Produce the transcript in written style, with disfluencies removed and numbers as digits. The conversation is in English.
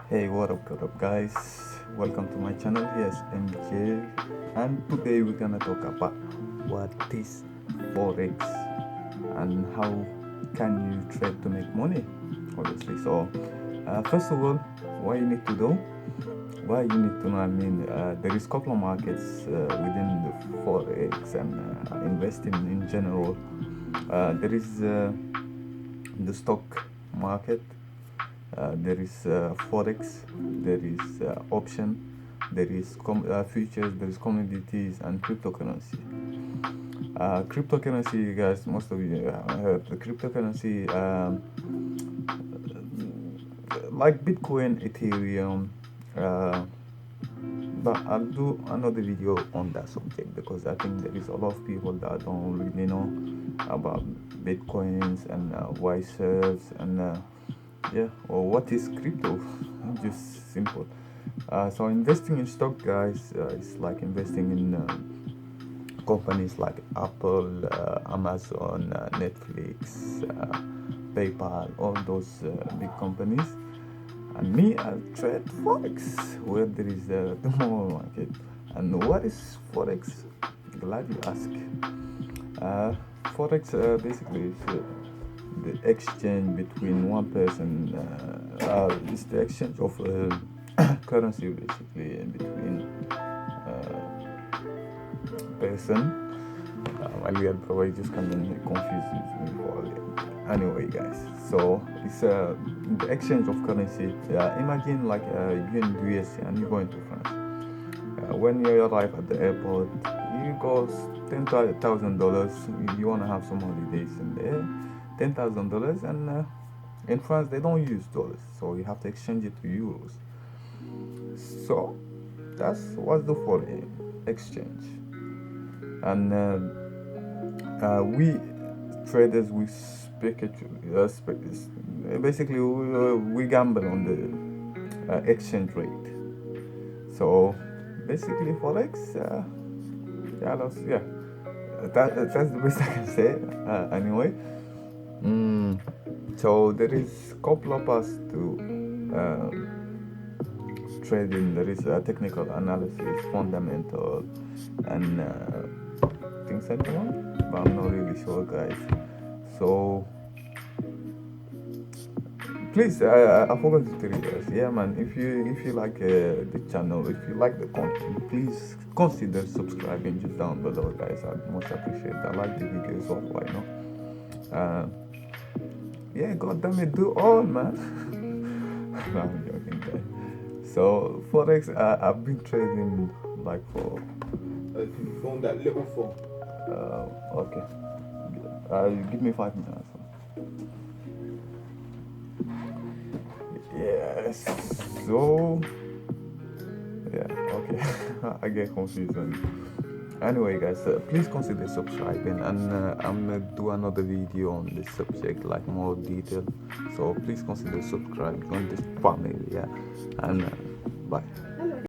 Hey, what up, guys? Welcome to my channel. Yes, MJ, and today we're gonna talk about what is Forex and how can you trade to make money, obviously. So, first of all, what you need to do, what you need to know, there is couple of markets within the Forex and investing in general. There is the stock market, there is forex, there is option, there is futures, there is commodities and cryptocurrency. Cryptocurrency, you guys, most of you heard the cryptocurrency, like Bitcoin, Ethereum. Uh, but I'll do another video on that subject because I think there is a lot of people that don't really know about Bitcoins and why it serves and yeah, or what is crypto. Just simple. So investing in stock, guys, is like investing in companies like Apple, Amazon, Netflix, PayPal, all those big companies. And me, I trade Forex, where there is the small market. And what is Forex? Glad you ask. Forex basically is the exchange between one person. It's the exchange of currency basically between person. While we are probably just kind of confused me for anyway, guys. So it's the exchange of currency. Imagine like you in the US and you going to France. When you arrive at the airport, you cost $10,000. You want to have some holidays in there, $10,000, and in France they don't use dollars, so you have to exchange it to euros. So that's what's the foreign exchange, and we traders we basically we gamble on the exchange rate. So basically forex, yeah, that's the best I can say. Anyway, so there is couple of us to trading. There is technical analysis, fundamental, and things like that. But I'm not really sure, guys. So please, I forgot to tell you guys. Yeah, man. If you like the channel, if you like the content, please consider subscribing just down below, guys. I'd most appreciate that. I like the videos, so why not? Yeah, god damn it, do all, man. No, I'm joking, guys. So forex, I've been trading like for. If you phone that little phone. Okay. Give me 5 minutes. Yes. So yeah. Okay. I get confused. Anyway, guys, please consider subscribing, and I'm gonna do another video on this subject, like more detail. So please consider subscribing on this family. Yeah. And bye.